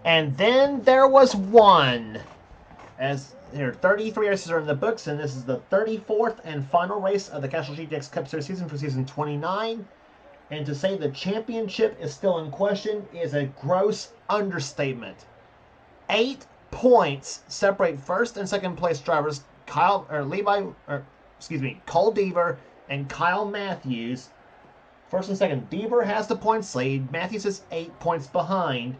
And then there was one. As here, 33 races are in the books, and this is the 34th and final race of the Castrol GTX Cup Series season for season 29. And to say the championship is still in question is a gross understatement. 8 points separate first and second place drivers Cole Deaver and Kyle Matthews. First and second, Deaver has the points lead. Matthews is 8 points behind,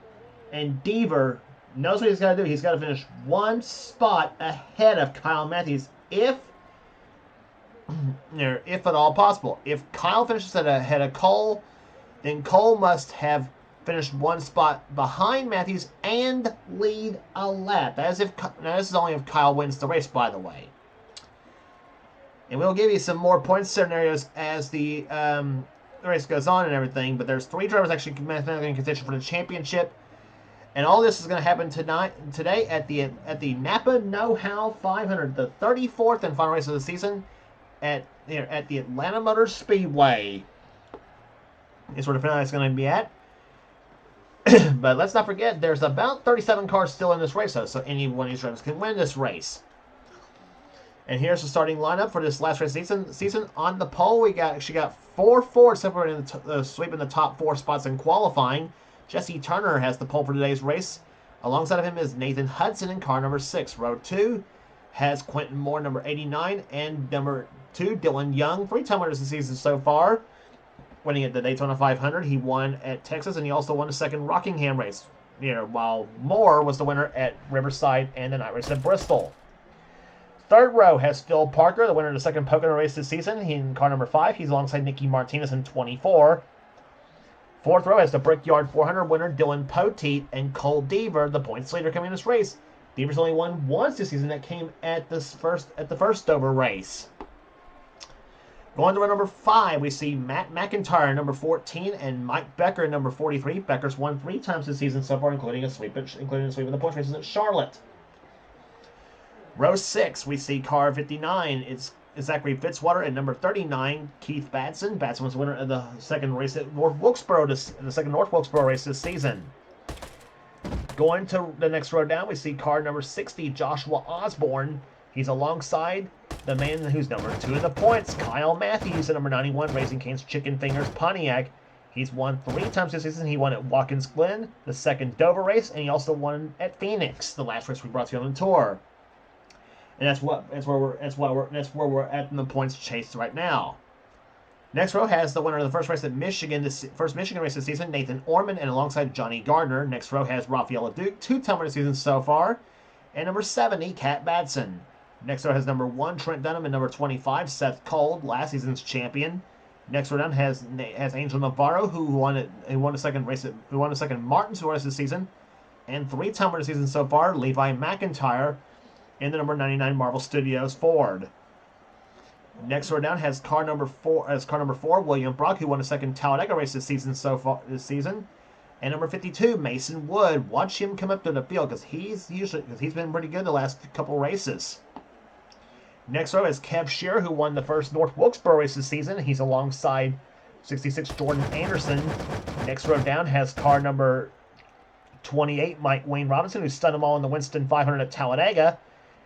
and Deaver knows what he's got to do. He's got to finish one spot ahead of Kyle Matthews, if at all possible. If Kyle finishes ahead of Cole, then Cole must have finished one spot behind Matthews and lead a lap. Now, this is only if Kyle wins the race, by the way. And we'll give you some more point scenarios as the race goes on and everything. But there's 3 drivers actually mathematically in contention for the championship. And all this is going to happen today at the Napa Know-How 500, the 34th and final race of the season at the Atlanta Motor Speedway. Is where the finale is going to be at. But let's not forget, there's about 37 cars still in this race, so any one of these drivers can win this race. And here's the starting lineup for this last race season. On the pole, we got 4 Fords separating sweeping the top 4 spots in qualifying. Jesse Turner has the pole for today's race. Alongside of him is Nathan Hudson in car number 6. Row 2 has Quentin Moore, number 89, and number 2, Dylan Young, 3-time winners this season so far. Winning at the Daytona 500, he won at Texas, and he also won the second Rockingham race. While Moore was the winner at Riverside and the night race at Bristol. Third row has Phil Parker, the winner of the second Pocono race this season. He's in car number 5. He's alongside Nicky Martinez in 24. Fourth row has the Brickyard 400 winner Dylan Poteet and Cole Deaver, the points leader coming in this race. Deaver's only won once this season. That came at the first Dover race. Going to row number 5, we see Matt McIntyre, number 14, and Mike Becker, number 43. Becker's won 3 times this season so far, including a sweep of the points races at Charlotte. Row 6, we see car 59. It's Zachary Fitzwater and number 39, Keith Batson. Batson was the winner of the second race at North Wilkesboro, the second North Wilkesboro race this season. Going to the next row down, we see car number 60, Joshua Osborne. He's alongside the man who's number 2 in the points, Kyle Matthews, at number 91, Raising Cane's Chicken Fingers Pontiac. He's won 3 times this season. He won at Watkins Glen, the second Dover race, and he also won at Phoenix, the last race we brought to you on the tour. And that's where we're at in the points chase right now. Next row has the winner of the first race at Michigan, first Michigan race this season, Nathan Orman, and alongside Johnny Gardner. Next row has Rafael Duke, 2-time winner this season so far, and number 70, Kat Batson. Next row has number 1, Trent Dunham, and number 25, Seth Cold, last season's champion. Next row down has Angel Navarro, who won the second Martinsville race this season, and 3-time winner this season so far, Levi McIntyre, in the number 99 Marvel Studios Ford. Next row down has car number 4, William Brock, who won the second Talladega race this season, and number 52, Mason Wood. Watch him come up to the field because he's been pretty good the last couple races. Next row is Kev Shearer, who won the first North Wilkesboro race this season. He's alongside 66 Jordan Anderson. Next row down has car number 28, Mike Wayne Robinson, who stunned them all in the Winston 500 at Talladega.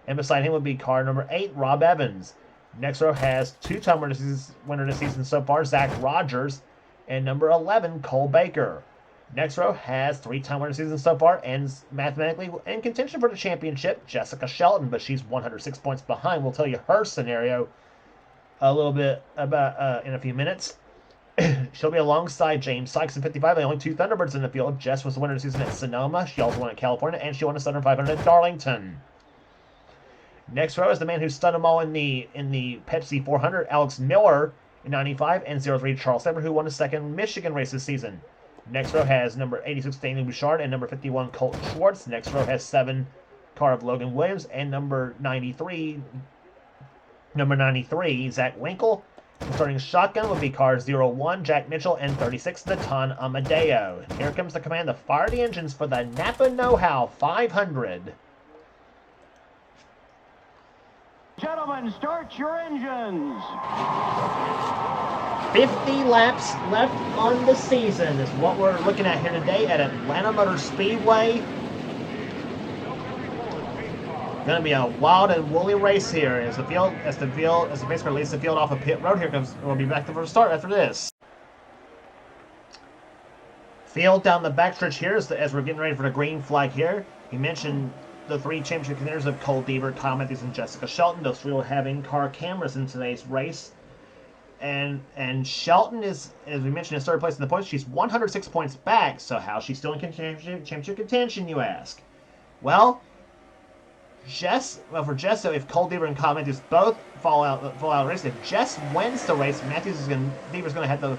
And beside him would be car number 8, Rob Evans. Next row has 2-time winner this season so far, Zach Rogers, and number 11, Cole Baker. Next row has 3-time winner this season so far, and mathematically in contention for the championship, Jessica Shelton, but she's 106 points behind. We'll tell you her scenario a little bit about in a few minutes. She'll be alongside James Sykes in 55. The only 2 Thunderbirds in the field. Jess was the winner this season at Sonoma. She also won at California, and she won the Southern 500 at Darlington. Next row is the man who stunned them all in the Pepsi 400, Alex Miller in 95, and 03 Charles Saber, who won the second Michigan race this season. Next row has number 86 Daniel Bouchard and number 51 Colt Schwartz. Next row has 7 car of Logan Williams and number 93 Zach Winkle. Starting shotgun would be car 01, Jack Mitchell, and 36, Natan Amadeo. And here comes the command to fire the engines for the Napa Know-How 500. Gentlemen, start your engines. 50 laps left on the season is what we're looking at here today at Atlanta Motor Speedway. Going to be a wild and woolly race here as the basically leads the field off of pit road. Here comes, we'll be back to the start after this. Field down the backstretch here as we're getting ready for the green flag here. He mentioned the 3 championship contenders of Cole Deaver, Kyle Matthews, and Jessica Shelton. Those 3 will have in-car cameras in today's race. And Shelton is, as we mentioned, in third place in the points. She's 106 points back. So how's she still in championship contention, you ask? Well, for Jess, so if Cole Deaver and Kyle Matthews both fall out of the race, if Jess wins the race, Deaver's going to have to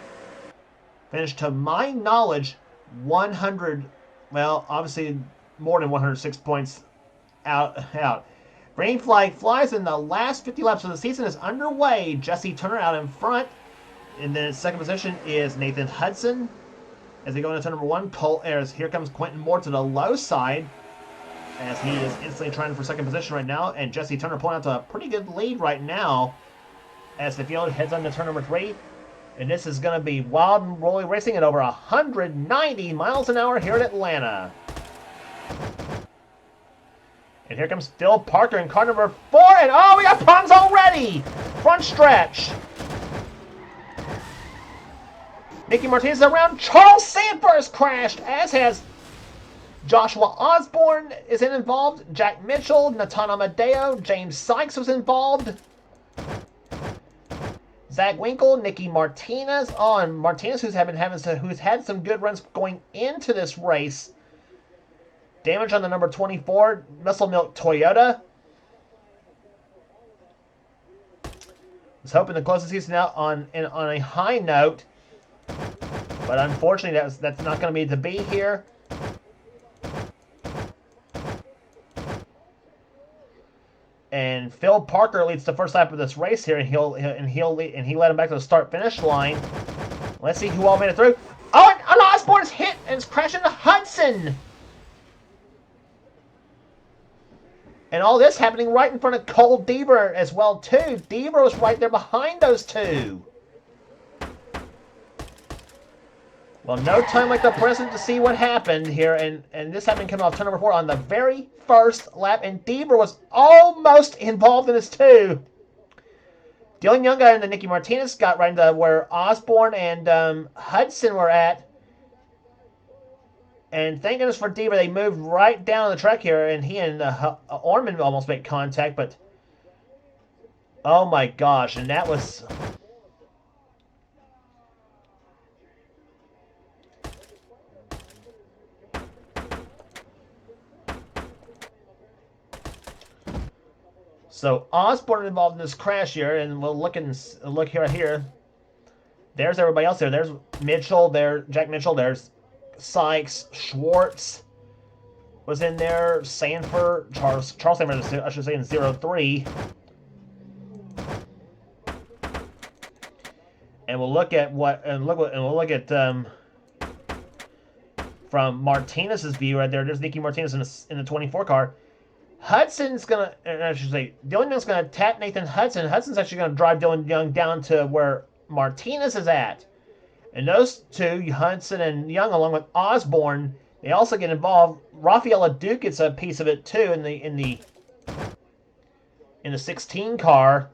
finish, to my knowledge, 100. Well, obviously more than 106 points out. Green flag flies, and the last 50 laps of the season is underway. Jesse Turner out in front. And then in second position is Nathan Hudson. As they go into turn number 1, here comes Quentin Moore to the low side, as he is instantly trying for second position right now. And Jesse Turner pulling out to a pretty good lead right now as the field heads on to turn number 3. And this is going to be wild and rolly racing at over 190 miles an hour here at Atlanta. And here comes Phil Parker in car number 4. And oh, we got problems already! Front stretch. Nicky Martinez around. Charles Sanford has crashed, as has Joshua Osborne is involved. Jack Mitchell, Natan Amadeo, James Sykes was involved. Zach Winkle, Nicky Martinez. Oh, and Martinez, who's had some good runs going into this race. Damage on the number 24 Muscle Milk Toyota. Was hoping to close the season out on a high note, but unfortunately that's not going to be to be here. And Phil Parker leads the first lap of this race here, and he led him back to the start-finish line. Let's see who all made it through. Oh, and Osborne is hit and is crashing into Hudson. And all this happening right in front of Cole Deaver as well, too. Deaver was right there behind those 2. Well, no time like the present to see what happened here. And this happened coming off turn number 4 on the very first lap. And Deaver was almost involved in this, too. The only young guy in the Nicky Martinez got right into where Osborne and Hudson were at. And thank goodness for Deaver, they moved right down the track here, and he and Orman almost made contact, but oh my gosh, and that was... So Osborne involved in this crash here, and we'll look here. There's everybody else there. There's Mitchell, Jack Mitchell, there's Sykes, Schwartz was in there, Sanford, Charles Sanford, I should say, in 03. And we'll look at from Martinez's view right there. There's Nicky Martinez in the 24 car. Hudson's gonna, I should say, Dylan Young's gonna tap Nathan Hudson. Hudson's actually gonna drive Dylan Young down to where Martinez is at. And those 2, Hudson and Young, along with Osborne, they also get involved. Rafaela Duke gets a piece of it too in the 16 car.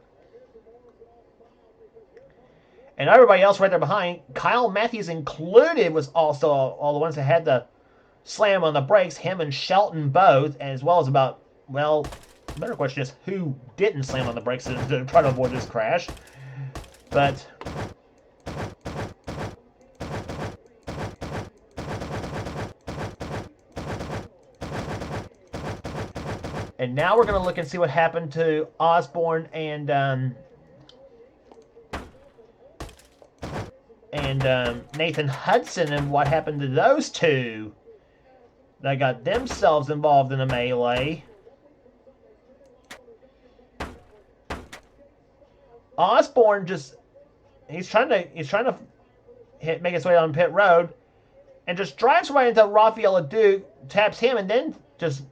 And everybody else right there behind, Kyle Matthews included, was also all the ones that had to slam on the brakes. Him and Shelton both, as well as the better question is who didn't slam on the brakes to try to avoid this crash. But and now we're going to look and see what happened to Osborne and Nathan Hudson, and what happened to those 2 that got themselves involved in a melee. Osborne just he's trying to make his way on pit road, and just drives right into Rafael Leduc, taps him, and then just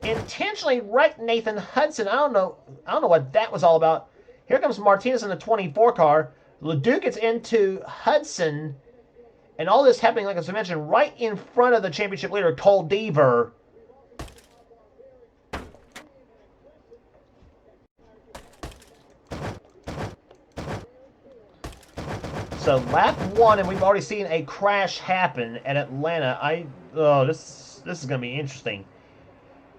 intentionally wrecked Nathan Hudson. I don't know what that was all about. Here comes Martinez in the 24 car. Leduc gets into Hudson, and all this happening, like I mentioned, right in front of the championship leader, Cole Deaver. So lap 1, and we've already seen a crash happen at Atlanta. This is going to be interesting.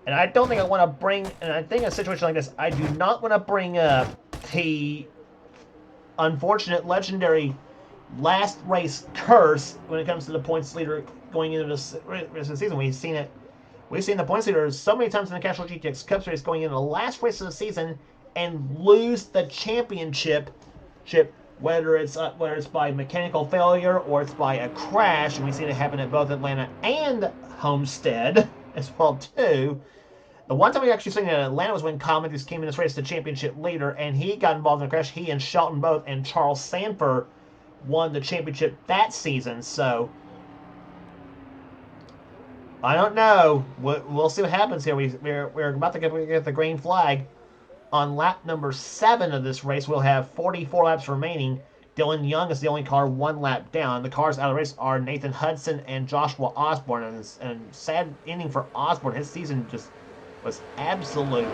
And I don't think I want to bring, and I think in a situation like this, I do not want to bring up the unfortunate, legendary last race curse when it comes to the points leader going into this season. We've seen the points leader so many times in the Castrol GTX Cup Series going into the last race of the season and lose the championship, whether it's by mechanical failure or it's by a crash. And we've seen it happen at both Atlanta and Homestead as well too. The one time we actually seen it in Atlanta was when Kyle Matthews came in this race, the championship leader, and he got involved in a crash. He and Shelton both, and Charles Sanford won the championship that season. So I don't know. We'll see what happens here. We're about to get the green flag on lap number 7 of this race. We'll have 44 laps remaining. Dylan Young is the only car 1 lap down. The cars out of the race are Nathan Hudson and Joshua Osborne. And sad ending for Osborne. His season just was absolute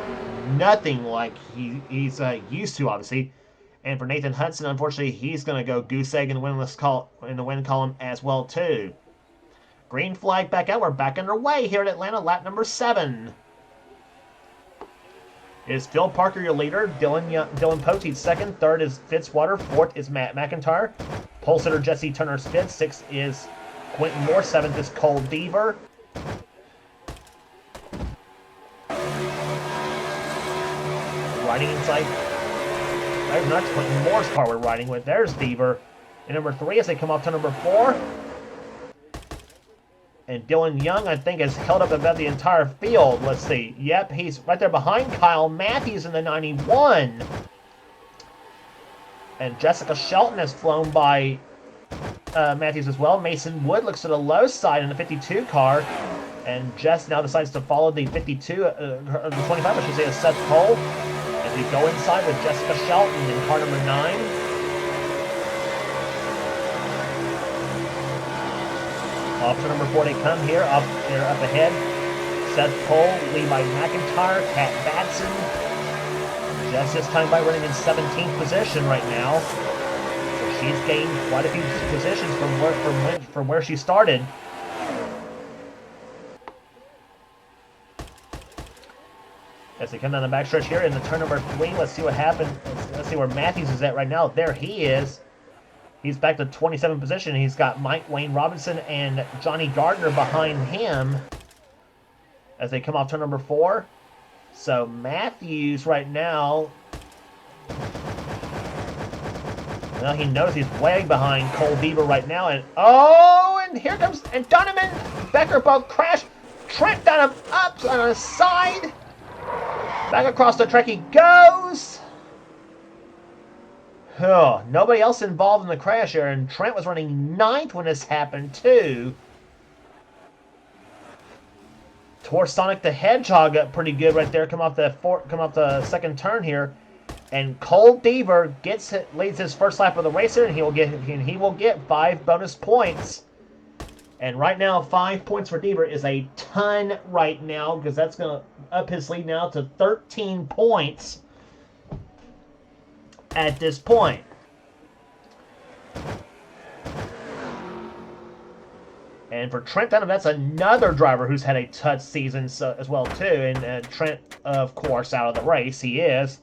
nothing like he's used to, obviously. And for Nathan Hudson, unfortunately, he's going to go goose egg in the win column as well too. Green flag back out. We're back underway here at Atlanta, lap number 7. Is Phil Parker your leader? Dylan Poteet second. Third is Fitzwater. Fourth is Matt McIntyre. Pole sitter Jesse Turner's fifth. Sixth is Quentin Moore. Seventh is Cole Deaver. Riding inside. There's not Quentin Moore's car we're riding with. There's Deaver. And number 3 as they come off to number 4. And Dylan Young, I think, is held up above the entire field. Let's see. Yep, he's right there behind Kyle Matthews in the 91. And Jessica Shelton has flown by Matthews as well. Mason Wood looks to the low side in the 52 car. And Jess now decides to follow the 52, the 25, I should say, is Seth Cole. As we go inside with Jessica Shelton in car number 9. Off to number 4 they come here. They're up ahead. Seth Cole, Levi McIntyre, Kat Batson. Jess this time by running in 17th position right now. So she's gained quite a few positions from where she started. As they come down the backstretch here in the turn number 3, let's see what happened. Let's see where Matthews is at right now. There he is. He's back to 27th position. He's got Mike Wayne Robinson and Johnny Gardner behind him as they come off turn number 4. So Matthews right now, well, he knows he's way behind Cole Deaver right now. And here comes, and Donovan Becker both crash. Trent Dunham up on his side. Back across the track he goes. Oh, nobody else involved in the crash here, and Trent was running 9th when this happened too. Tore Sonic the Hedgehog up pretty good right there. Come off the second turn here, and Cole Deaver leads his first lap of the race here, and he will get 5 bonus points. And right now, 5 points for Deaver is a ton right now, because that's going to up his lead now to 13 points. At this point. And for Trent Dunham, that's another driver who's had a touch season as well too. And Trent, of course, out of the race, he is.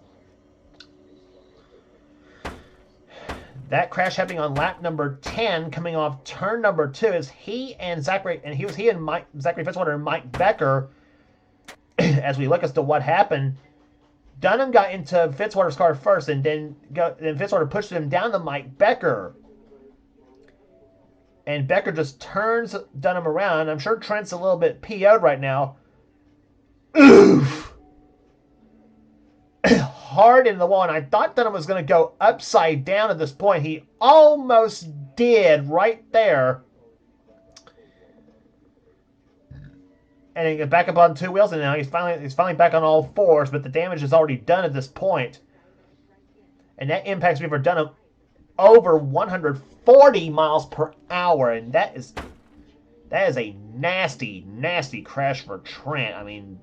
That crash happening on lap number 10, coming off turn number 2, is he and Zachary Fitzwater and Mike Becker. As we look as to what happened. Dunham got into Fitzwater's car first, and then Fitzwater pushed him down to Mike Becker. And Becker just turns Dunham around. I'm sure Trent's a little bit PO'd right now. Oof! hard into the wall, and I thought Dunham was going to go upside down at this point. He almost did right there. And he got back up on 2 wheels, and now he's finally back on all fours, but the damage is already done at this point. And that impacts me for Dunham over 140 miles per hour, and that is a nasty, nasty crash for Trent.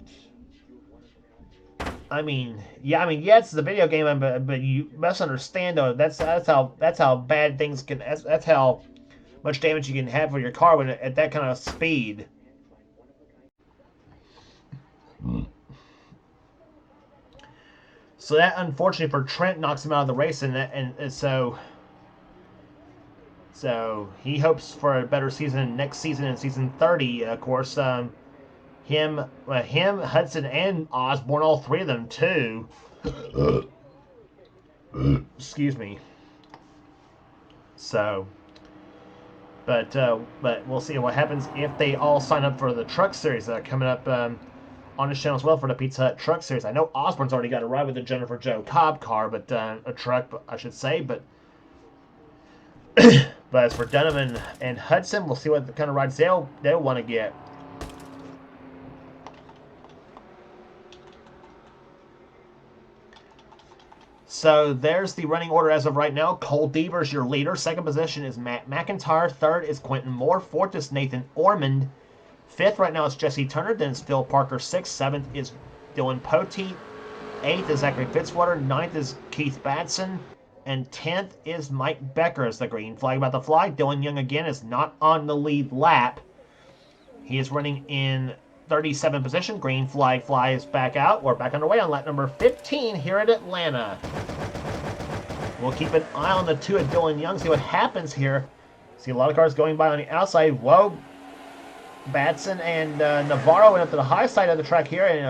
Yeah, it's the video game, but you must understand though that's how bad things can. That's how much damage you can have for your car when at that kind of speed. So that, unfortunately for Trent, knocks him out of the race, and so he hopes for a better season next season in season 30. Of course, him, Hudson, and Osborne, all three of them too. Excuse me. So, but we'll see what happens if they all sign up for the truck series that are coming up on his channel as well for the Pizza Hut Truck Series. I know Osborne's already got a ride with the Jennifer Joe Cobb car, but a truck, I should say. But but as for Dunham and Hudson, we'll see what kind of rides they'll want to get. So there's the running order as of right now. Cole Deaver's your leader. Second position is Matt McIntyre. Third is Quentin Moore. Fourth is Nathan Ormond. Fifth right now is Jesse Turner. Then it's Phil Parker. Sixth. Seventh is Dylan Poteet. Eighth is Zachary Fitzwater. Ninth is Keith Batson. And 10th is Mike Becker as the green flag about to fly. Dylan Young again is not on the lead lap. He is running in 37th position. Green flag flies back out. We're back underway on lap number 15 here at Atlanta. We'll keep an eye on the two of Dylan Young, see what happens here. See a lot of cars going by on the outside. Whoa. Batson and Navarro went up to the high side of the track here. And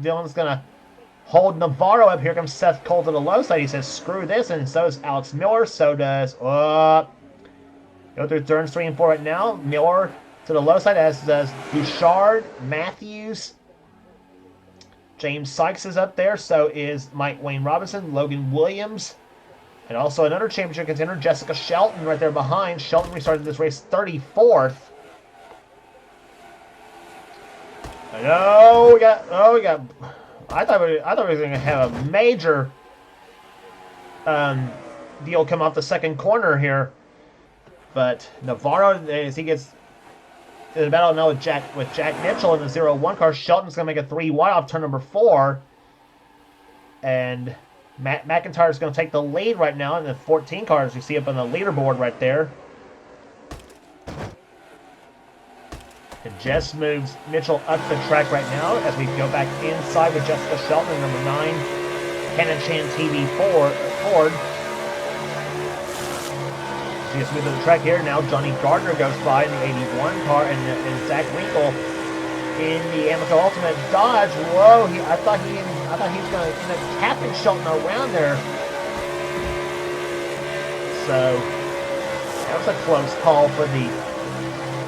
Dylan's going to hold Navarro up. Here comes Seth Cole to the low side. He says, screw this. And so does Alex Miller. So does... go through turns 3 and 4 right now. Miller to the low side, as does Bouchard, Matthews. James Sykes is up there. So is Mike Wayne Robinson, Logan Williams. And also another championship contender, Jessica Shelton, right there behind. Shelton restarted this race 34th. I thought we were going to have a major deal come off the second corner here. But Navarro, as he gets in a battle now with Jack Mitchell in the 0-1 car, Shelton's going to make a 3 wide off turn number 4. And Matt McIntyre is going to take the lead right now in the 14 car, as you see up on the leaderboard right there. And Jess moves Mitchell up the track right now as we go back inside with Jessica Shelton, number 9, Hannah Chan TV Ford. She gets moved to the track here. Now Johnny Gardner goes by in the 81 car, and Zach Winkle in the Amico Ultimate Dodge. Whoa! I thought he was going to end up tapping Shelton around there. So that was a close call for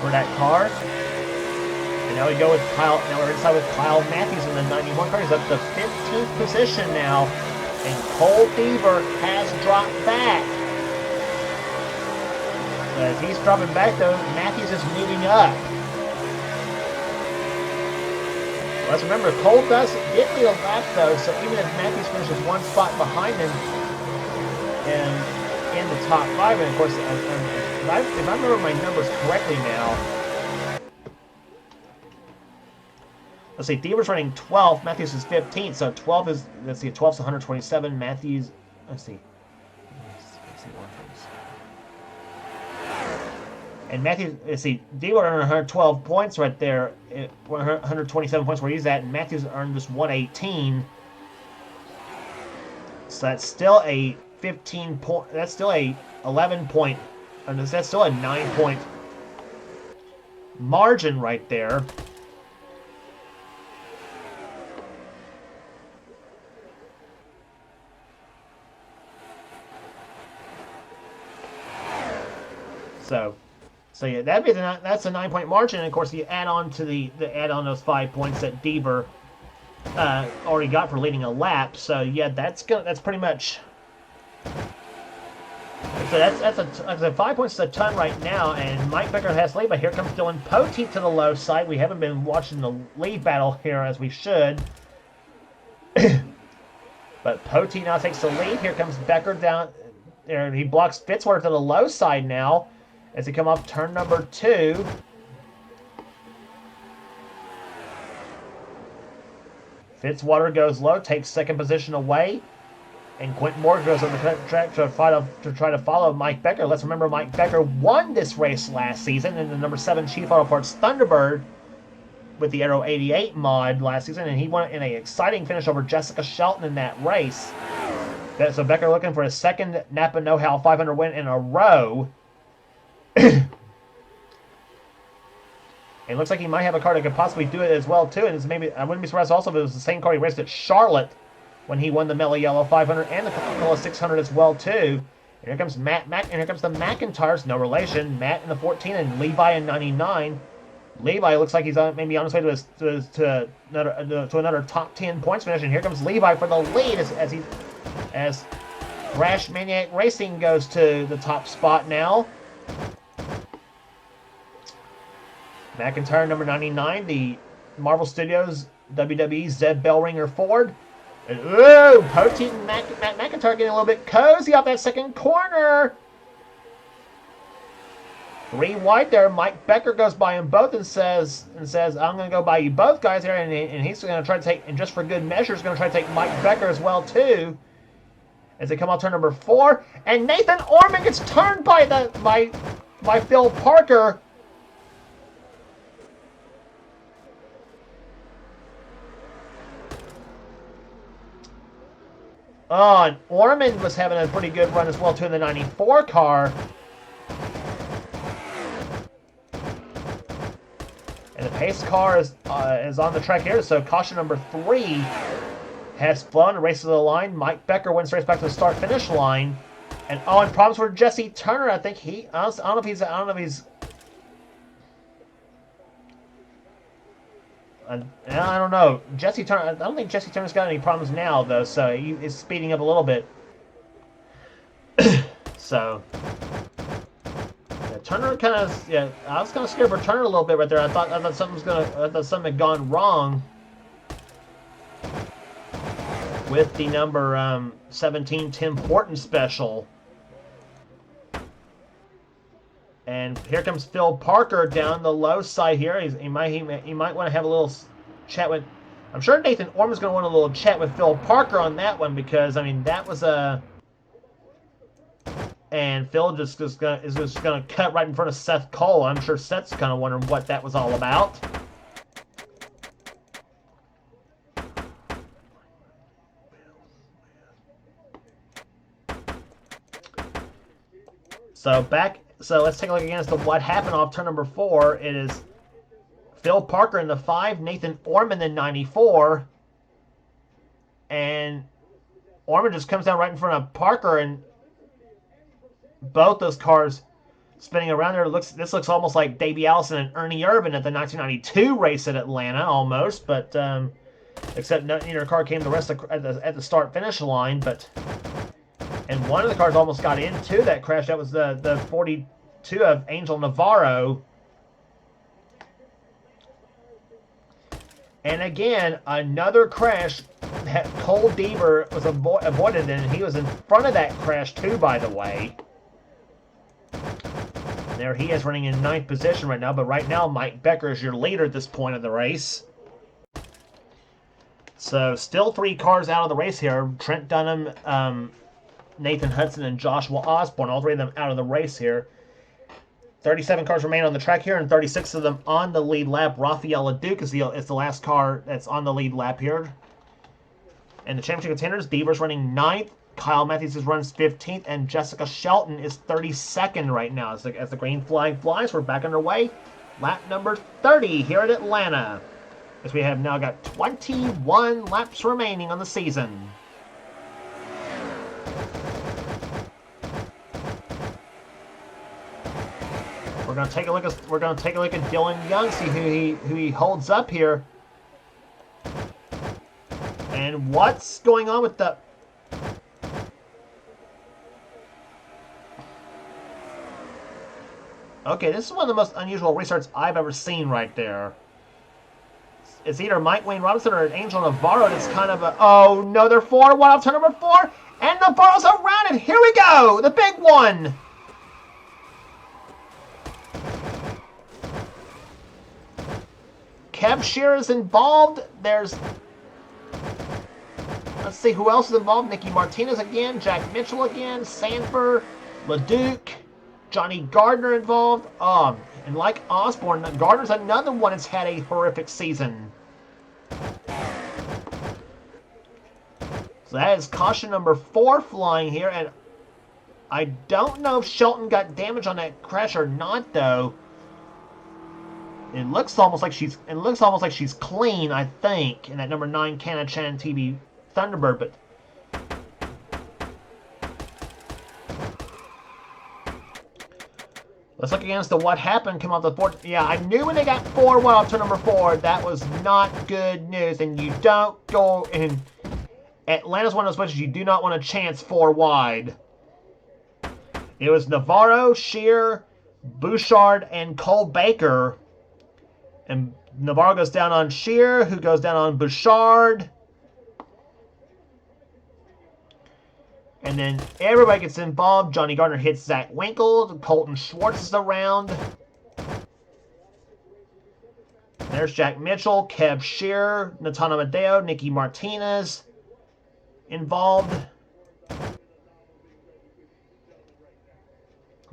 that car. And now we go with Kyle. Now we're inside with Kyle Matthews in the 91 car. He's up to 15th position now, and Cole Deaver has dropped back. As he's dropping back, though, Matthews is moving up. Let's remember, Cole did lead a lap, though, so even if Matthews finishes one spot behind him and in the top 5, and of course, if I remember my numbers correctly now, let's see, Deaver's running 12th, Matthews is 15th, so 12 is, 12's 127, Matthews, let's see, and Matthews, let's see, Deaver earned 112 points right there, 127 points where he's at, and Matthews earned just 118. So that's still a 15 point, that's still a 11 point, and that's still a 9 point margin right there. So yeah, that's a 9 point margin. And of course, you add on to the add on those 5 points that Deaver already got for leading a lap. So yeah, that's pretty much. So that's a 5 points a ton right now, and Mike Becker has lead, but here comes Dylan Poteet to the low side. We haven't been watching the lead battle here as we should. But Poteet now takes the lead. Here comes Becker down there. He blocks Fitzwater to the low side now as he come off turn number 2. Fitzwater goes low, takes second position away. And Quentin Moore goes on the track to try to follow Mike Becker. Let's remember Mike Becker won this race last season in the number 7 Chief Auto Parts Thunderbird with the Aero 88 mod last season, and he won in an exciting finish over Jessica Shelton in that race. So Becker looking for a second Napa Know-How 500 win in a row. It looks like he might have a car that could possibly do it as well too. And it's maybe I wouldn't be surprised also if it was the same car he raced at Charlotte when he won the Mellow Yellow 500 and the Coca-Cola 600 as well too. And here comes and here comes the McIntyres, no relation. Matt in the 14 and Levi in 99. Levi looks like he's maybe on his way to another top 10 points finish. And here comes Levi for the lead as Crash Maniac Racing goes to the top spot now. McIntyre, number 99, the Marvel Studios WWE Zeb Bellringer Ford. And, ooh, Poteet and McIntyre getting a little bit cozy off that second corner. 3 wide there. Mike Becker goes by them both and says, I'm going to go by you both guys here. And he's going to try to take, and just for good measure, is going to try to take Mike Becker as well, too. As they come out turn number 4. And Nathan Orman gets turned by Phil Parker. Oh, and Orman was having a pretty good run as well, too, in the 94 car. And the pace car is on the track here, so caution number 3 has flown and races to the line. Mike Becker wins the race back to the start-finish line. And problems for Jesse Turner. I think I don't know if he's I don't know. Jesse Turner. I don't think Jesse Turner's got any problems now, though. So he is speeding up a little bit. So yeah, Turner kind of. Yeah, I was kind of scared for Turner a little bit right there. I thought something had gone wrong with the number 17 Tim Horton special. And here comes Phil Parker down the low side here. He might want to have a little chat with. I'm sure Nathan Orman's going to want a little chat with Phil Parker on that one because I mean that was a. And Phil is just going to cut right in front of Seth Cole. I'm sure Seth's kind of wondering what that was all about. So let's take a look again as to what happened off turn number 4. It is Phil Parker in the 5, Nathan Orman in 94. And Orman just comes down right in front of Parker, and both those cars spinning around there. This looks almost like Davey Allison and Ernie Irvan at the 1992 race at Atlanta, almost. But except neither car came the rest at the start-finish line, but. And one of the cars almost got into that crash. That was the 42 of Angel Navarro. And again, another crash. Cole Deaver was avoided, and he was in front of that crash too, by the way. There he is running in 9th position right now. But right now, Mike Becker is your leader at this point of the race. So still 3 cars out of the race here. Trent Dunham, Nathan Hudson, and Joshua Osborne, all 3 of them out of the race here. 37 cars remain on the track here, and 36 of them on the lead lap. Rafael Leduc is the last car that's on the lead lap here. And the championship contenders, Deaver's running 9th, Kyle Matthews runs 15th, and Jessica Shelton is 32nd right now. As the green flag flies, we're back underway. Lap number 30 here at Atlanta. As we have now got 21 laps remaining on the season. We're gonna take a look at Dylan Young, see who he holds up here. And what's going on with the... Okay, this is one of the most unusual restarts I've ever seen right there. It's either Mike Wayne Robinson or Angel Navarro. It's kind of a... Oh, no, they're 4-1 off turn number 4. And Navarro's around it. Here we go. The big one. Kev Shearer is involved. There's... Let's see who else is involved. Nicky Martinez again. Jack Mitchell again. Sanford. LeDuc. Johnny Gardner involved. And like Osborne, Gardner's another one that's had a horrific season. So that is caution number 4 flying here, and I don't know if Shelton got damage on that crash or not, though. It looks almost like she's clean, I think, in that number 9 Canna-Chan TV Thunderbird, but let's look against the what happened. Come off the board. Yeah, I knew when they got 4-1 off turn number 4, that was not good news. And you don't go in. Atlanta's one of those places you do not want to chance 4 wide. It was Navarro, Shear, Bouchard, and Cole Baker. And Navarro goes down on Shear, who goes down on Bouchard. And then everybody gets involved. Johnny Gardner hits Zach Winkle. Colton Schwartz is around. There's Jack Mitchell, Kev Shearer, Natana Madeo, Nicky Martinez involved.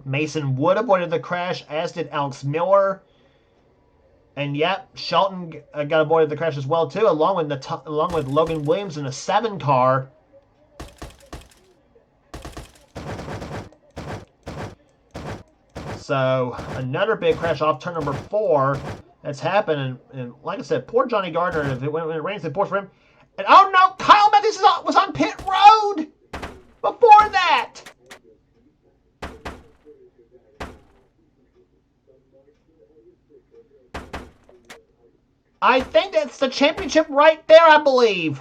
Mason Wood avoided the crash, as did Alex Miller. And yep, Shelton got avoided the crash as well too, along with Logan Williams in a 7 car. So another big crash off turn number 4 that's happened, and like I said, poor Johnny Gardner. If it when it rains, it pours for him. And oh no, Kyle Matthews was on pit road before that. I think that's the championship right there, I believe.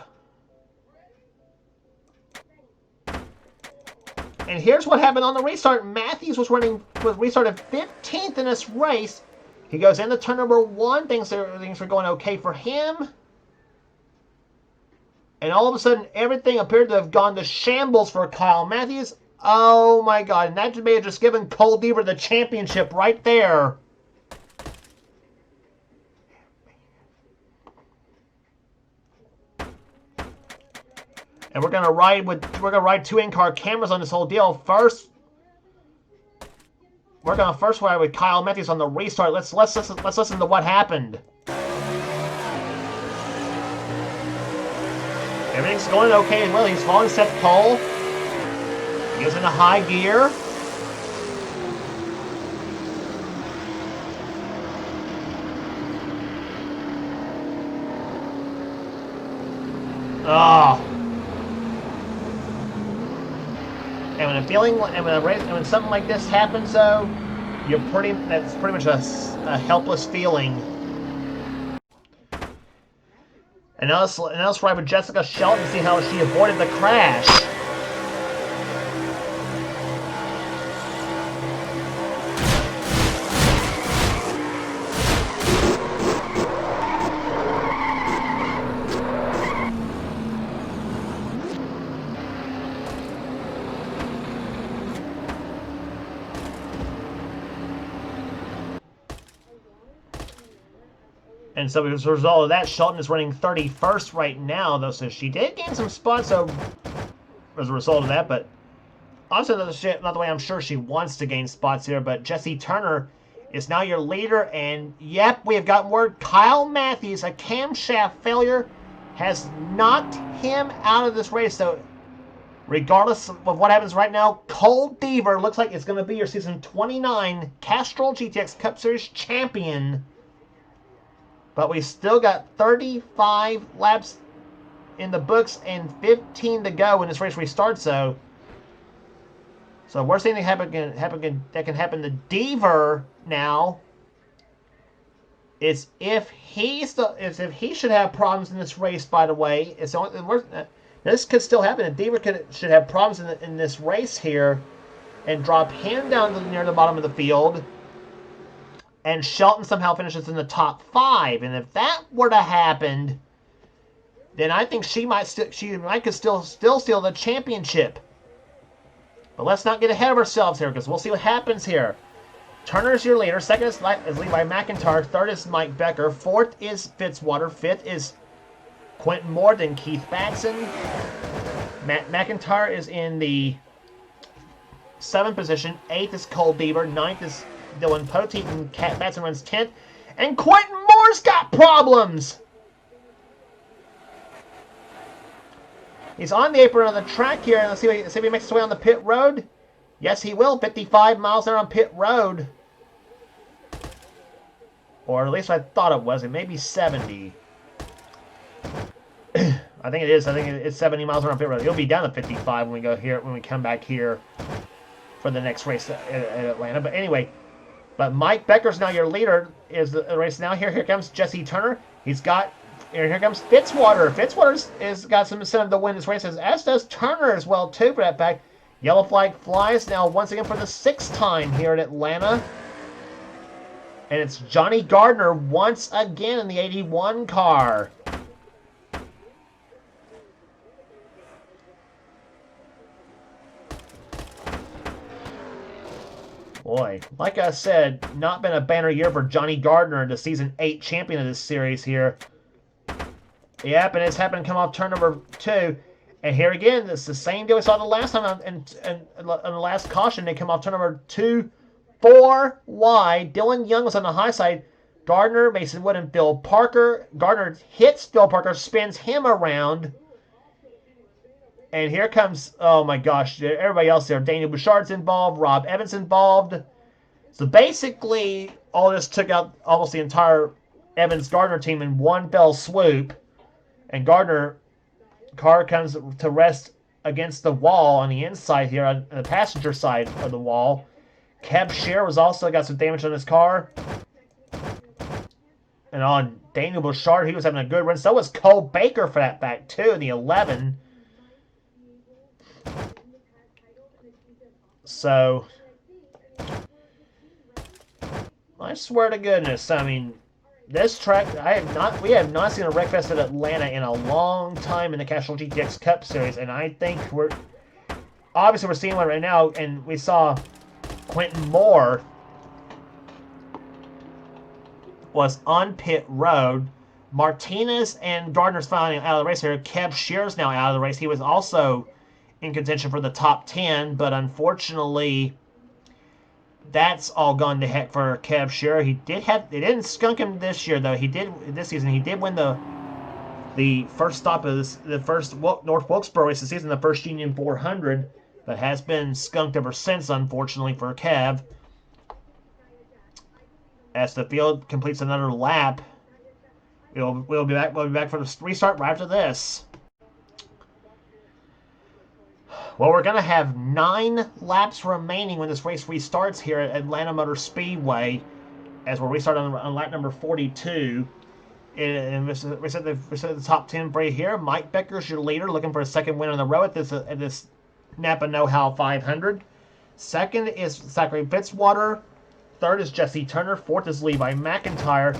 And here's what happened on the restart. Matthews was restarted 15th in this race. He goes into turn number 1. Things are going okay for him. And all of a sudden, everything appeared to have gone to shambles for Kyle Matthews. Oh my God. And that may have just given Cole Deaver the championship right there. And we're gonna ride 2 in-car cameras on this whole deal. First, we're gonna ride with Kyle Matthews on the restart. Let's listen to what happened. Everything's going okay as well. He's following Seth Cole. He goes into high gear. Oh. And when something like this happens, though, that's pretty much a helpless feeling. And now let's ride with Jessica Shelton to see how she avoided the crash. And so as a result of that, Shelton is running 31st right now, though, so she did gain some spots as a result of that, but also not the way I'm sure she wants to gain spots here, but Jesse Turner is now your leader, and yep, we have gotten word Kyle Matthews, a camshaft failure, has knocked him out of this race, so regardless of what happens right now, Cole Deaver looks like it's going to be your season 29 Castrol GTX Cup Series champion. But we still got 35 laps in the books and 15 to go when this race restarts. So worst thing that can happen to Deaver now is if he should have problems in this race. By the way, it's only this could still happen. Deaver should have problems in this race here, and drop him down to near the bottom of the field. And Shelton somehow finishes in the top 5. And if that were to happen, then I think she might could still steal the championship. But let's not get ahead of ourselves here, because we'll see what happens here. Turner's your leader. Second is Levi McIntyre. Third is Mike Becker. Fourth is Fitzwater. Fifth is Quentin Moore. Then Keith Batson. McIntyre is in the 7th position. 8th is Cole Bieber. 9th is Dylan Poteet, and Batson runs 10th. And Quentin Moore's got problems! He's on the apron of the track here. Let's see if he makes his way on the pit road. Yes, he will. 55 miles an hour on pit road. Or at least I thought it was. It may be 70. I think it is. I think it's 70 miles an hour on pit road. He'll be down to 55 when we come back here for the next race at Atlanta. But anyway, Mike Becker's now your leader. Is the race now here? Here comes Jesse Turner. Here comes Fitzwater. Fitzwater's has got some incentive to win this race, as does Turner as well too. For that fact, yellow flag flies now once again for the 6th time here at Atlanta, and it's Johnny Gardner once again in the 81 car. Boy, like I said, not been a banner year for Johnny Gardner, the season 8 champion of this series here. Yep, and it's happened to come off turn number 2. And here again, it's the same deal we saw the last time on the last caution. They come off turn number 2, 4 wide. Dylan Young was on the high side. Gardner, Mason Wood, and Phil Parker. Gardner hits Phil Parker, spins him around. And here comes, oh my gosh, everybody else there. Daniel Bouchard's involved. Rob Evans involved. So basically, all this took out almost the entire Evans-Gardner team in one fell swoop. And Gardner car comes to rest against the wall on the inside here, on the passenger side of the wall. Kev Scheer was also got some damage on his car. And on Daniel Bouchard, he was having a good run. So was Cole Baker for that fact, too, in the 11. So, I swear to goodness, I mean, this track, we have not seen a wreckfest at Atlanta in a long time in the Castrol GTX Cup Series, and I think we're seeing one right now, and we saw Quentin Moore was on pit road. Martinez and Gardner's finally out of the race here. Kev Scheer's now out of the race. He was also in contention for the top 10, but unfortunately, that's all gone to heck for Kev Scheer. They didn't skunk him this year though. This season. He did win the first stop of the first North Wilkesboro race this season, the first Union 400, but has been skunked ever since, unfortunately for Kev. As the field completes another lap, we'll be back for the restart right after this. Well, we're going to have 9 laps remaining when this race restarts here at Atlanta Motor Speedway, as we'll restart on lap number 42. And we set the top 10 right here. Mike Becker's your leader, looking for a second win in a row at this Napa Know-How 500. Second is Zachary Fitzwater. Third is Jesse Turner. Fourth is Levi McIntyre.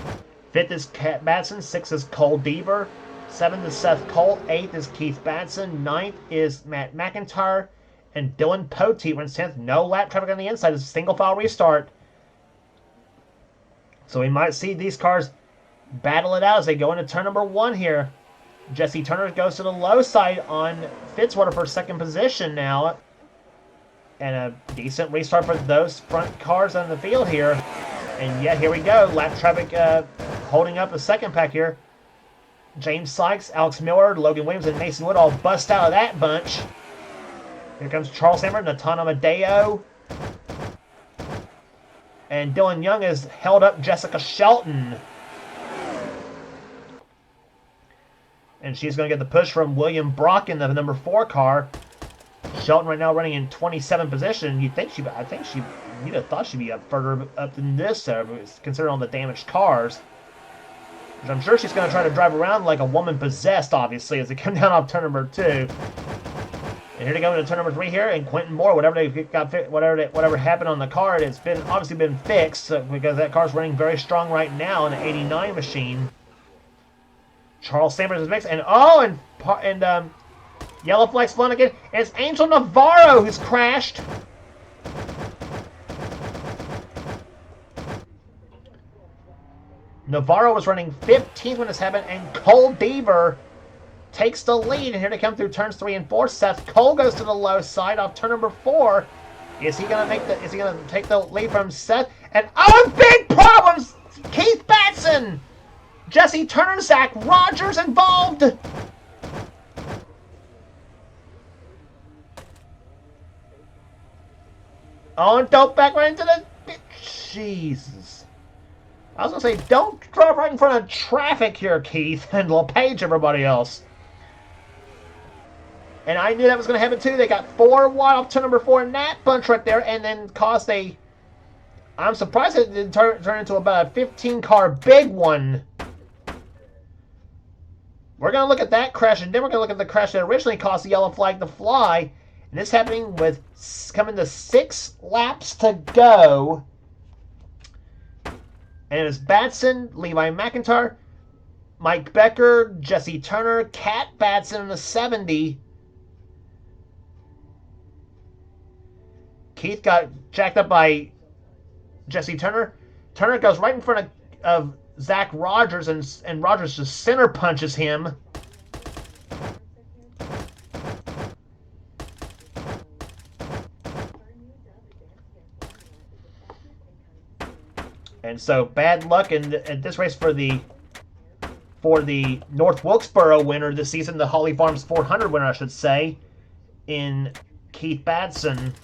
Fifth is Cat Batson. Sixth is Cole Bieber. 7th is Seth Cole. 8th is Keith Batson. 9th is Matt McIntyre. And Dylan Poteet runs 10th. No lap traffic on the inside. It's a single file restart. So we might see these cars battle it out as they go into turn number 1 here. Jesse Turner goes to the low side on Fitzwater for second position now. And a decent restart for those front cars on the field here. And yeah, here we go. Lap traffic holding up the second pack here. James Sykes, Alex Miller, Logan Williams, and Mason Wood all bust out of that bunch. Here comes Charles Hammer, Nathan Amadeo. And Dylan Young has held up Jessica Shelton. And she's going to get the push from William Brock in the number 4 car. Shelton right now running in 27th position. You'd have thought she'd be up further up than this, considering all the damaged cars. Which I'm sure she's going to try to drive around like a woman possessed, obviously, as they come down off turn number 2. And here they go into turn number 3 here, and Quentin Moore, whatever happened on the car, it's been obviously been fixed because that car's running very strong right now in an 89 machine. Charles Sanders is mixed, and yellow flag's flown again. And it's Angel Navarro who's crashed. Navarro was running 15th when this happened, and Cole Deaver takes the lead. And here they come through turns 3 and 4. Seth Cole goes to the low side off turn number 4. Is he gonna take the lead from Seth? And big problems! Keith Batson, Jesse Turner, Zach Rogers involved. Oh, and don't back right into the... Jesus. I was going to say, don't drive right in front of traffic here, Keith, and LePage, everybody else. And I knew that was going to happen, too. They got 4 wide off turn number 4 in that bunch right there, and then caused a... I'm surprised it didn't turn into about a 15-car big one. We're going to look at that crash, and then we're going to look at the crash that originally caused the yellow flag to fly. And this happening with coming to 6 laps to go. And it was Batson, Levi McIntyre, Mike Becker, Jesse Turner, Cat Batson in the 70. Keith got jacked up by Jesse Turner. Turner goes right in front of Zach Rogers, and Rogers just center punches him. And so bad luck in this race for the North Wilkesboro winner this season, the Holly Farms 400 winner, I should say, in Keith Batson.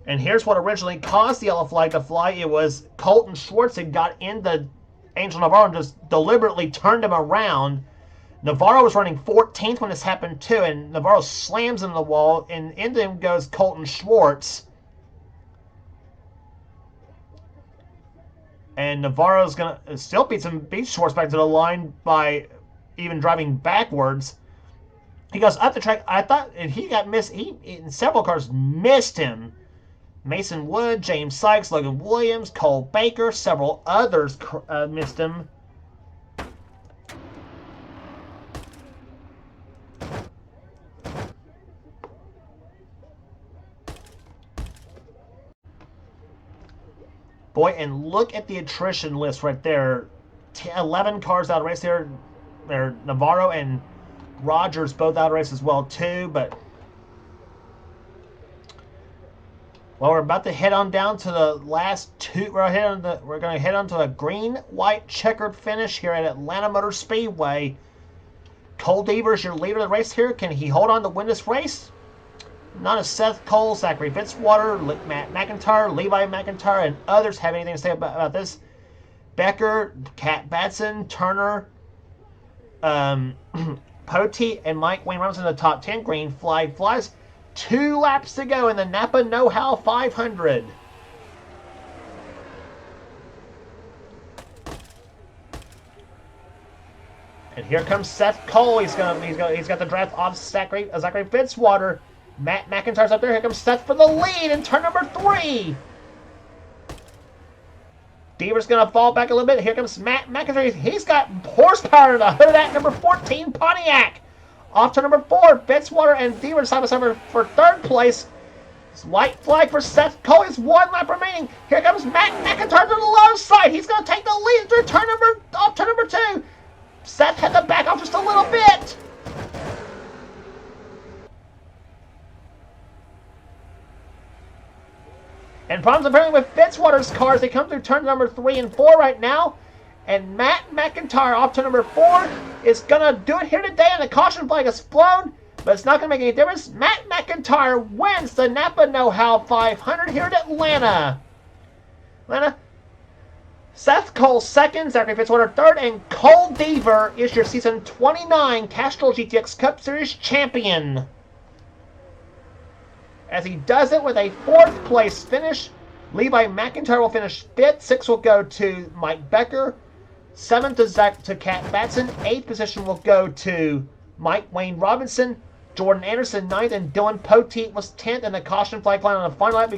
And here's what originally caused the yellow flag to fly. It was Colton Schwartz had got into Angel Navarro and just deliberately turned him around. Navarro was running 14th when this happened too, and Navarro slams into the wall, and into him goes Colton Schwartz. And Navarro's gonna still beat Schwartz back to the line by even driving backwards. He goes up the track. I thought, and he got missed. Several cars missed him. Mason Wood, James Sykes, Logan Williams, Cole Baker, several others missed him. Boy, and look at the attrition list right there. 11 cars out of race there. They're Navarro and Rogers both out of race as well too, but well, we're about to head on down to the last 2. We're going to head on to a green-white checkered finish here at Atlanta Motor Speedway. Cole Deaver is your leader of the race here. Can he hold on to win this race? None of Seth Cole, Zachary Fitzwater, Matt McIntyre, Levi McIntyre, and others have anything to say about this. Becker, Cat Batson, Turner, Pote, and Mike Wayne Robinson in the top 10. Green flag flies. 2 laps to go in the Napa Know-How 500. And here comes Seth Cole. He's got the draft off Zachary Fitzwater. Matt McIntyre's up there. Here comes Seth for the lead in turn number 3. Deaver's going to fall back a little bit. Here comes Matt McIntyre. He's got horsepower in the hood of that number 14 Pontiac. Off to number 4, Fitzwater and Deaver side by side for 3rd place. White flag for Seth Cole. Is 1 lap remaining. Here comes Matt McIntyre to the low side. He's going to take the lead through turn number 2. Seth had to back off just a little bit. And problems apparently with Fitzwater's cars. They come through turn number 3 and 4 right now. And Matt McIntyre off to number 4 is going to do it here today. And the caution flag is flown, but it's not going to make any difference. Matt McIntyre wins the Napa Know-How 500 here at Atlanta. Seth Cole 2nd, Zachary Fitzwater 3rd, and Cole Deaver is your season 29 Castrol GTX Cup Series champion. as he does it with a 4th place finish. Levi McIntyre will finish 5th. 6th will go to Mike Becker. 7th is to Cat Batson. 8th position will go to Mike Wayne Robinson. Jordan Anderson 9th, and Dylan Poteet was 10th in the caution flag line on the final lap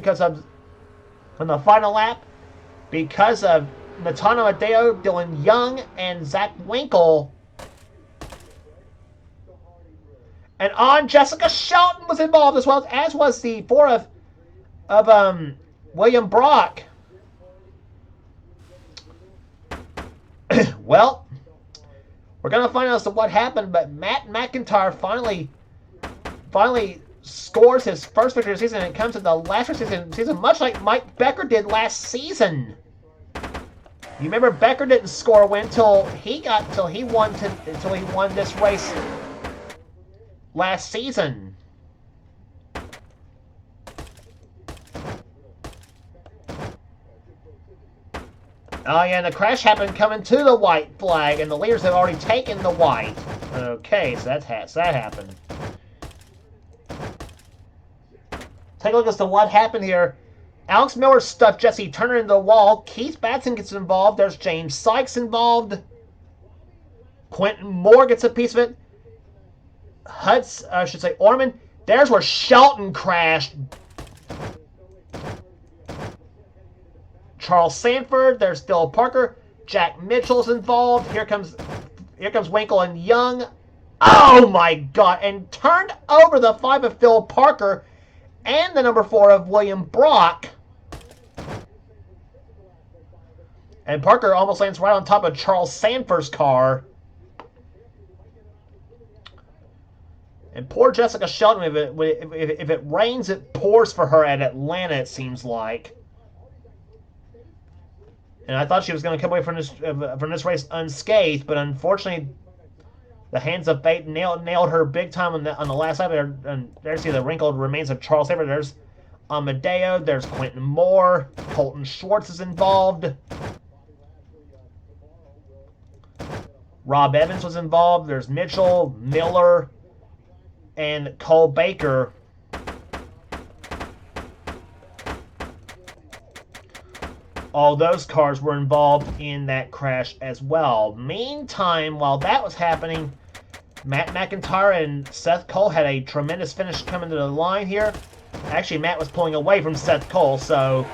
because of Natano Adeo, Dylan Young, and Zach Winkle. And on Jessica Shelton was involved as well, as was the 4 of William Brock. Well, we're going to find out as to what happened, but Matt McIntyre finally scores his first victory of the season, and it comes in the last season, much like Mike Becker did last season. You remember Becker didn't score a win until he won this race last season. Oh yeah, and the crash happened coming to the white flag, and the leaders have already taken the white. Okay, so that happened. Take a look as to what happened here. Alex Miller stuffed Jesse Turner into the wall. Keith Batson gets involved. There's James Sykes involved. Quentin Moore gets a piece of it. Orman. There's where Shelton crashed. Charles Sanford. There's Phil Parker. Jack Mitchell's involved. Here comes Winkle and Young. Oh my God! And turned over the 5 of Phil Parker and the number 4 of William Brock. And Parker almost lands right on top of Charles Sanford's car. And poor Jessica Shelton, if it rains, it pours for her at Atlanta, it seems like. And I thought she was going to come away from this race unscathed, but unfortunately, the hands of fate nailed her big time on the last lap. And there's the wrinkled remains of Charles Sanford. There's Amadeo. There's Quentin Moore. Colton Schwartz is involved. Rob Evans was involved. There's Mitchell, Miller, and Cole Baker. All those cars were involved in that crash as well. Meantime, while that was happening, Matt McIntyre and Seth Cole had a tremendous finish coming to the line here. Actually, Matt was pulling away from Seth Cole, so...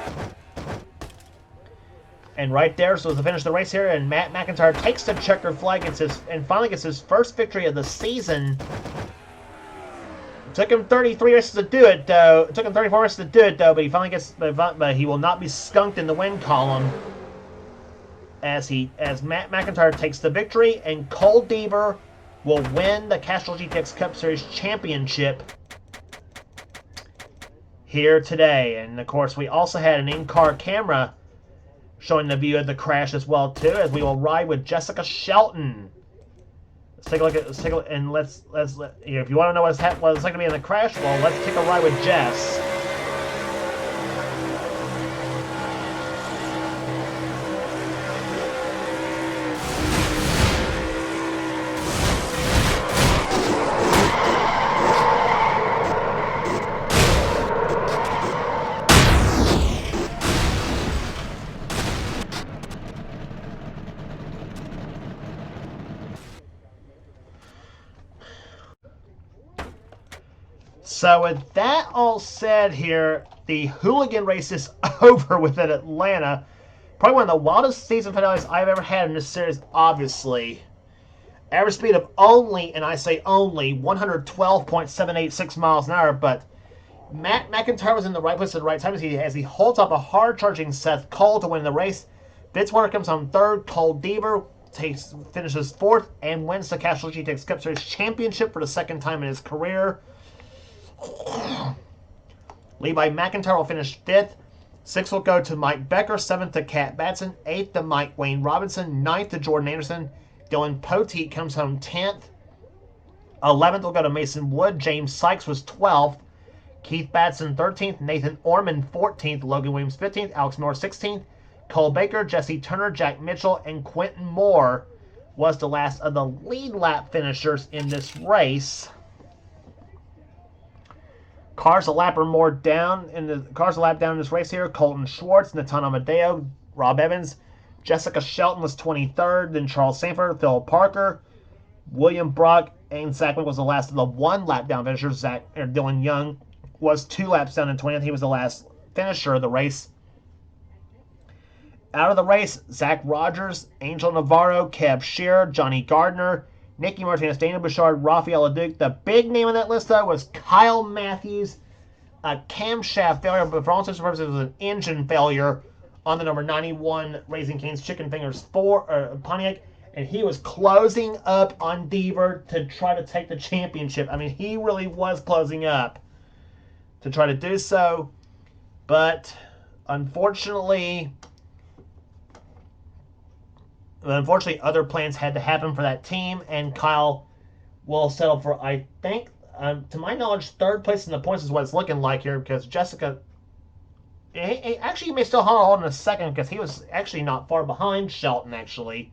And right there was the finish of the race here, and Matt McIntyre takes the checkered flag and finally gets his first victory of the season. It took him 33 races to do it, though. It took him 34 races to do it, though, but he finally gets... But he will not be skunked in the win column as Matt McIntyre takes the victory, and Cole Deaver will win the Castrol GTX Cup Series Championship here today. And, of course, we also had an in-car camera showing the view of the crash as well, too, as we will ride with Jessica Shelton. Let's take a look at, and let's if you want to know what it's like to be in the crash, well, let's take a ride with Jess. So with that all said here, the hooligan race is over with at Atlanta. Probably one of the wildest season finales I've ever had in this series, obviously. Average speed of only, and I say only, 112.786 miles an hour, but Matt McIntyre was in the right place at the right time as he holds up a hard-charging Seth Cole to win the race. Fitzwater comes home third. Cole Deaver finishes fourth and wins the Castrol GTX Cup Series Championship for the second time in his career. Levi McIntyre will finish 5th. 6th will go to Mike Becker. 7th to Cat Batson. 8th to Mike Wayne Robinson. 9th to Jordan Anderson. Dylan Poteet comes home 10th. 11th will go to Mason Wood. James Sykes was 12th. Keith Batson 13th. Nathan Orman 14th. Logan Williams 15th. Alex Moore 16th. Cole Baker, Jesse Turner, Jack Mitchell, and Quentin Moore was the last of the lead lap finishers in this race. Cars a lap or more down in this race here. Colton Schwartz, Natan Amadeo, Rob Evans, Jessica Shelton was 23rd. Then Charles Sanford, Phil Parker, William Brock, and Zach Wick was the last of the one lap down finishers. Dylan Young was 2 laps down in 20th. He was the last finisher of the race. Out of the race, Zach Rogers, Angel Navarro, Kev Shearer, Johnny Gardner, Nicky Martinez, Daniel Bouchard, Rafael Leduc. The big name on that list, though, was Kyle Matthews. A camshaft failure, but for all intents and purposes, it was an engine failure on the number 91 Raising Cane's Chicken Fingers Pontiac, and he was closing up on Deaver to try to take the championship. I mean, he really was closing up to try to do so, but unfortunately, other plans had to happen for that team, and Kyle will settle for, I think, to my knowledge, 3rd place in the points is what it's looking like here, because Jessica... Actually, he may still hold in a second, because he was actually not far behind Shelton, actually,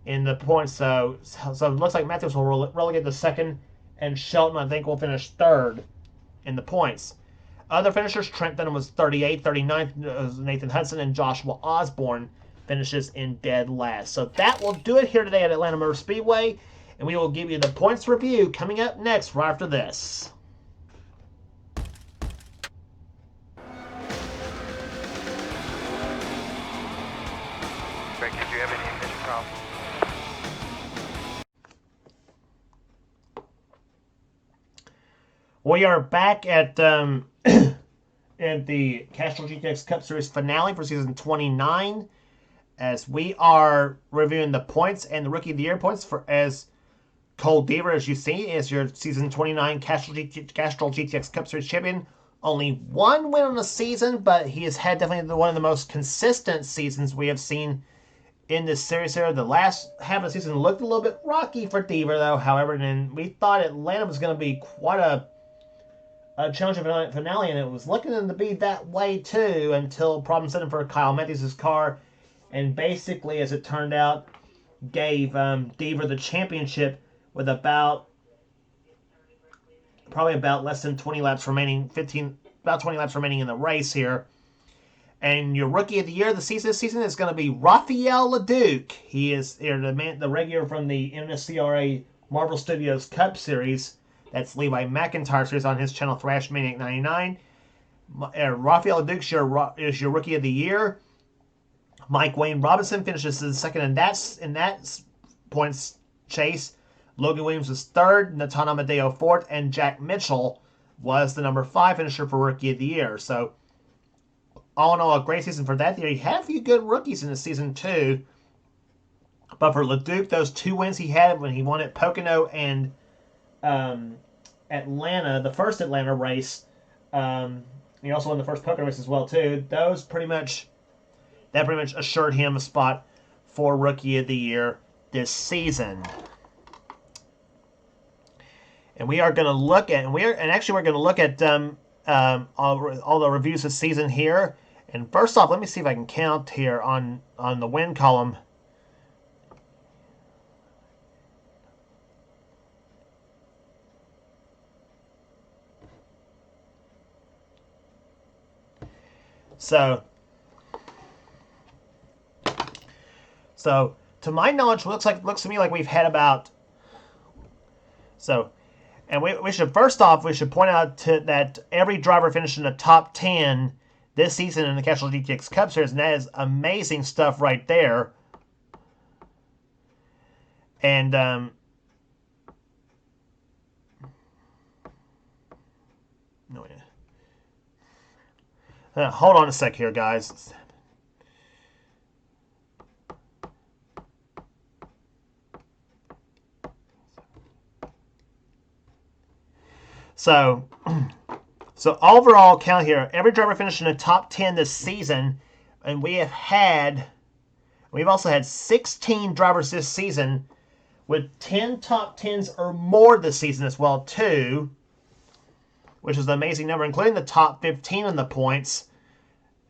in the points. So it looks like Matthews will relegate to 2nd, and Shelton, I think, will finish 3rd in the points. Other finishers, Trent Dunham was 38th, 39th, Nathan Hudson, and Joshua Osborne finishes in dead last. So that will do it here today at Atlanta Motor Speedway, and we will give you the points review coming up next right after this. Greg, did you have any ignition problems? We are back at at the Castrol GTX Cup Series finale for season 29, as we are reviewing the points and the Rookie of the Year points for as Cole Deaver, as you see, is your season 29 Castrol GTX Cup Series champion. Only 1 win on the season, but he has had definitely one of the most consistent seasons we have seen in this series here. The last half of the season looked a little bit rocky for Deaver, though. However, then we thought Atlanta was going to be quite a challenging finale, and it was looking to be that way too until problems set in for Kyle Matthews' car, and basically, as it turned out, gave Deaver the championship with probably about less than 20 laps remaining, about 20 laps remaining in the race here. And your Rookie of the Year this season is going to be Rafael Leduc. He is the regular from the NNSCRA Marvel Studios Cup Series. That's Levi McIntyre series on his channel, Thrash Maniac 99. Rafael Leduc is your Rookie of the Year. Mike Wayne Robinson finishes in 2nd in that points chase. Logan Williams was 3rd, Natan Amadeo 4th, and Jack Mitchell was the number 5 finisher for Rookie of the Year. So, all in all, a great season for that year. You had a few good rookies in the season, too. But for Leduc, those 2 wins he had when he won at Pocono and Atlanta, the first Atlanta race, he also won the first Pocono race as well, too. That pretty much assured him a spot for Rookie of the Year this season. And we are going to look at, we're going to look at all the reviews this season here. And first off, let me see if I can count here on the win column. So to my knowledge, looks to me like we've had about and we should point out that every driver finished in the top 10 this season in the Castrol GTX Cup Series, and that is amazing stuff right there. And hold on a sec here, guys. So overall count here, every driver finished in the top 10 this season, and we've also had 16 drivers this season with 10 top 10s or more this season as well, too, which is an amazing number, including the top 15 in the points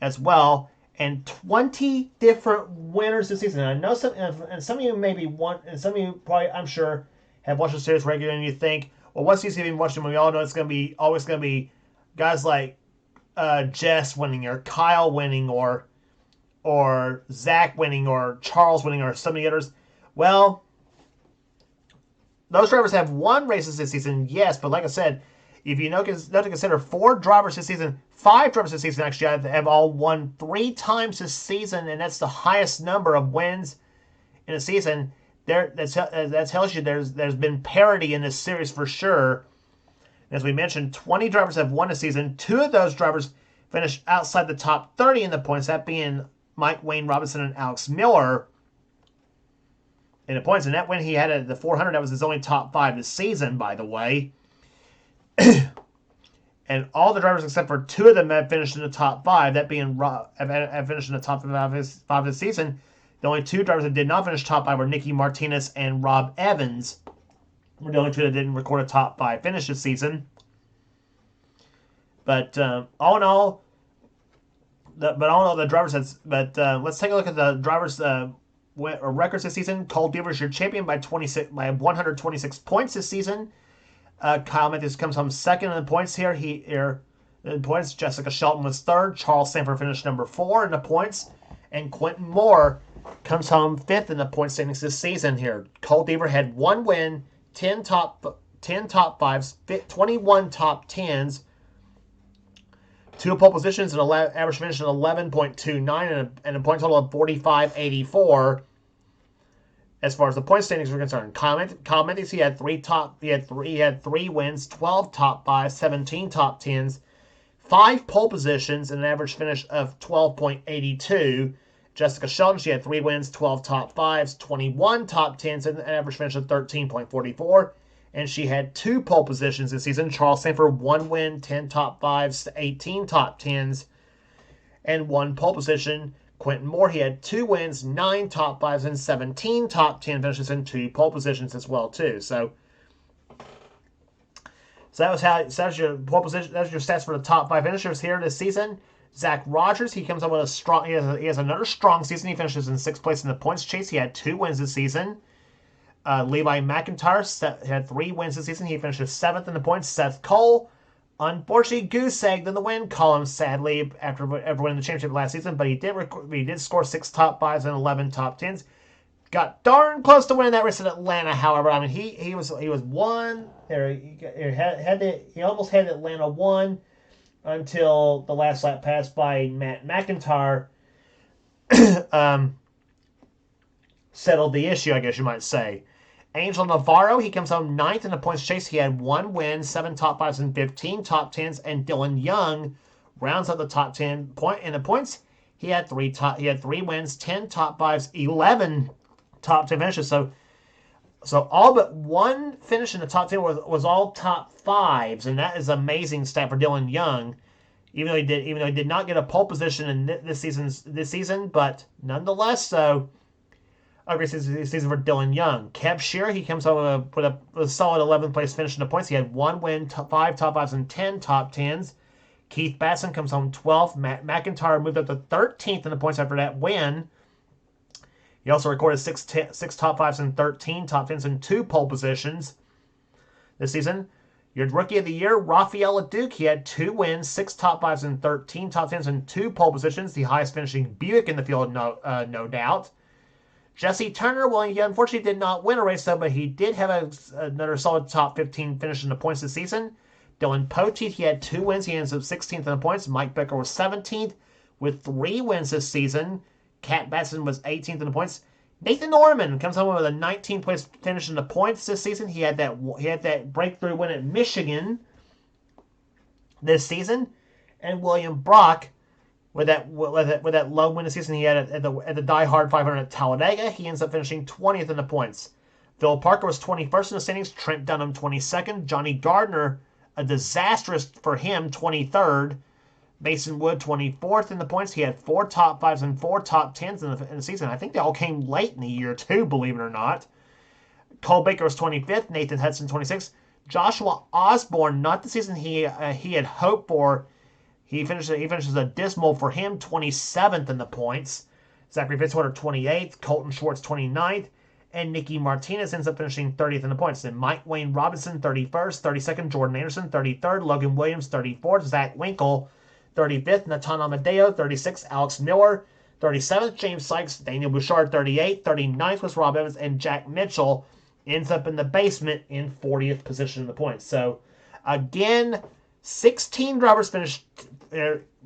as well, and 20 different winners this season. And I know some of you probably, I'm sure, have watched the series regularly, and you think, Well, once you see him watching, we all know it's going to be always going to be guys like Jess winning, or Kyle winning, or Zach winning, or Charles winning, or some of the others. Well, those drivers have won races this season, yes, but like I said, if you know to consider 4 drivers this season, 5 drivers this season actually have all won 3 times this season, and that's the highest number of wins in a season. That tells you there's been parity in this series for sure. As we mentioned, 20 drivers have won this season. 2 of those drivers finished outside the top 30 in the points, that being Mike Wayne Robinson and Alex Miller in the points. And that when he had the 400, that was his only top 5 this season, by the way. And all the drivers except for 2 of them have finished in the top 5, that being have finished in the top 5 this season. The only 2 drivers that did not finish top 5 were Nicky Martinez and Rob Evans. We're the only 2 that didn't record a top 5 finish this season. But all in all, the drivers. Let's take a look at the drivers' records this season. Cole Deaver is your champion by 126 points this season. Kyle Matthews comes home second in the points here. In points, Jessica Shelton was third. Charles Sanford finished number 4 in the points, and Quentin Moore comes home 5th in the point standings this season here. Cole Deaver had 1 win, 10 top 5s, 21 top 10s, 2 pole positions, and average finish of 11.29, and a point total of 45.84. As far as the point standings are concerned, Kyle Matthews, he had 3 wins, 12 top 5s, 17 top 10s, 5 pole positions, and an average finish of 12.82. Jessica Shelton, she had 3 wins, 12 top 5s, 21 top 10s, and an average finish of 13.44. And she had 2 pole positions this season. Charles Sanford, 1 win, 10 top 5s, 18 top 10s, and 1 pole position. Quentin Moore, he had 2 wins, 9 top 5s, and 17 top 10 finishes, and 2 pole positions as well too. So that's your pole position. That's your stats for the top 5 finishers here this season. Zach Rogers, he comes up with he has another strong season. He finishes in 6th place in the points chase. He had 2 wins this season. Levi McIntyre had 3 wins this season. He finishes 7th in the points. Seth Cole, unfortunately, goose-egged in the win column, sadly, after winning the championship last season. But he did score 6 top 5s and 11 top 10s. Got darn close to winning that race in Atlanta. However, I mean he was 1 there. He almost had Atlanta 1 until the last lap pass by Matt McIntyre settled the issue, I guess you might say. Angel Navarro, he comes home 9th in the points chase. He had 1 win, 7 top 5s, and 15 top 10s. And Dylan Young rounds out the top 10 in the points. He had 3 wins, 10 top 5s, 11 top 10 finishes. So all but 1 finish in the top 10 was all top 5s, and that is amazing stat for Dylan Young. Even though he did not get a pole position in this season, but nonetheless, so a great season for Dylan Young. Kev Shearer, he comes home with a solid 11th place finish in the points. He had 1 win, 5 top 5s, and 10 top 10s. Keith Basson comes home 12th. Matt McIntyre moved up to 13th in the points after that win. He also recorded 6 top 5s and 13 top 10s and 2 pole positions this season. Your Rookie of the Year, Rafael LaDuke, he had 2 wins, 6 top 5s and 13 top 10s and 2 pole positions, the highest finishing Buick in the field, no doubt. Jesse Turner, well, he unfortunately did not win a race, though, but he did have another solid top 15 finish in the points this season. Dylan Poteet, he had 2 wins. He ends up 16th in the points. Mike Becker was 17th with 3 wins this season. Cat Batson was 18th in the points. Nathan Orman comes home with a 19th place finish in the points this season. He had that breakthrough win at Michigan this season. And William Brock, with that low win this season he had at the Die Hard 500 at Talladega, he ends up finishing 20th in the points. Phil Parker was 21st in the standings. Trent Dunham 22nd. Johnny Gardner, a disastrous for him, 23rd. Mason Wood 24th in the points. He had 4 top 5s and 4 top 10s in the season. I think they all came late in the year too, believe it or not. Cole Baker was 25th. Nathan Hudson 26th. Joshua Osborne, not the season he had hoped for. He finishes a dismal for him, 27th in the points. Zachary Fitzwater 28th. Colton Schwartz 29th. and Nicky Martinez ends up finishing 30th in the points. Then Mike Wayne Robinson, 31st. 32nd, Jordan Anderson, 33rd. Logan Williams, 34th. Zach Winkle, 35th. Natan Amadeo, 36th. Alex Miller, 37th. James Sykes, Daniel Bouchard, 38th. 39th was Rob Evans, and Jack Mitchell ends up in the basement in 40th position in the points. So, again, 16 drivers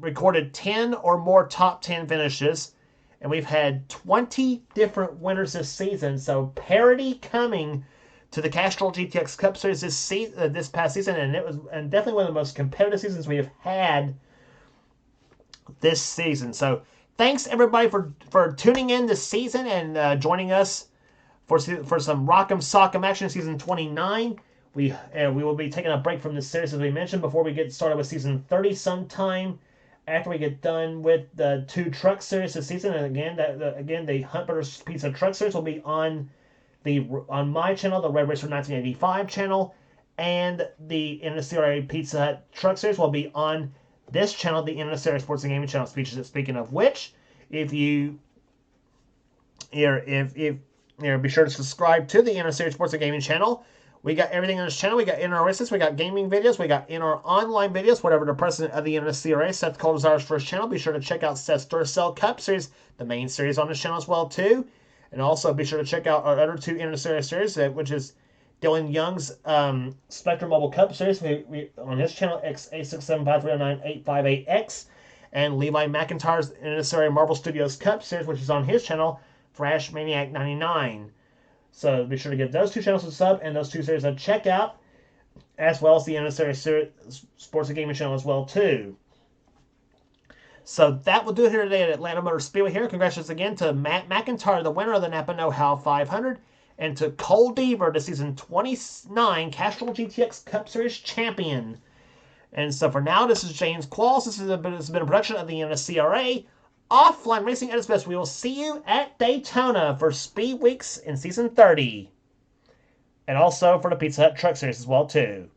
recorded 10 or more top 10 finishes. And we've had 20 different winners this season. So parity coming to the Castrol GTX Cup Series this past season. And it was definitely one of the most competitive seasons we have had this season. So thanks everybody for tuning in this season and joining us for some Rock'em Sock'em action in season 29. We will be taking a break from this series, as we mentioned, before we get started with season 30 sometime after we get done with the 2 truck series this season. And again, the Hunt Brothers Pizza Truck Series will be on my channel, the Red Racer 1985 channel, and the NNSCRA Pizza Hut Truck Series will be on this channel, the NNSCRA Sports and Gaming channel. Speaking of which, if be sure to subscribe to the NNSCRA Sports and Gaming channel. We got everything on this channel. We got NR races, we got gaming videos, we got NR online videos, whatever the president of the NNSCRA, Seth Cole, desires for his channel. Be sure to check out Seth's Duracell Cup Series, the main series on his channel as well, too. And also be sure to check out our other 2 NNSCRA series, which is Dylan Young's Spectrum Mobile Cup Series on his channel, X8675309858X, and Levi McIntyre's NNSCRA Marvel Studios Cup Series, which is on his channel, Thrash Maniac 99. So be sure to give those 2 channels a sub and those 2 series a check out, as well as the NNSCRA Sports and Gaming channel as well, too. So that will do it here today at Atlanta Motor Speedway here. Congratulations again to Matt McIntyre, the winner of the Napa Know-How 500, and to Cole Deaver, the season 29 Castrol GTX Cup Series champion. And so for now, this is James Qualls. This has been a production of the NNSCRA. Offline Racing at its best. We will see you at Daytona for Speed Weeks in Season 30. And also for the Pizza Hut Truck Series as well, too.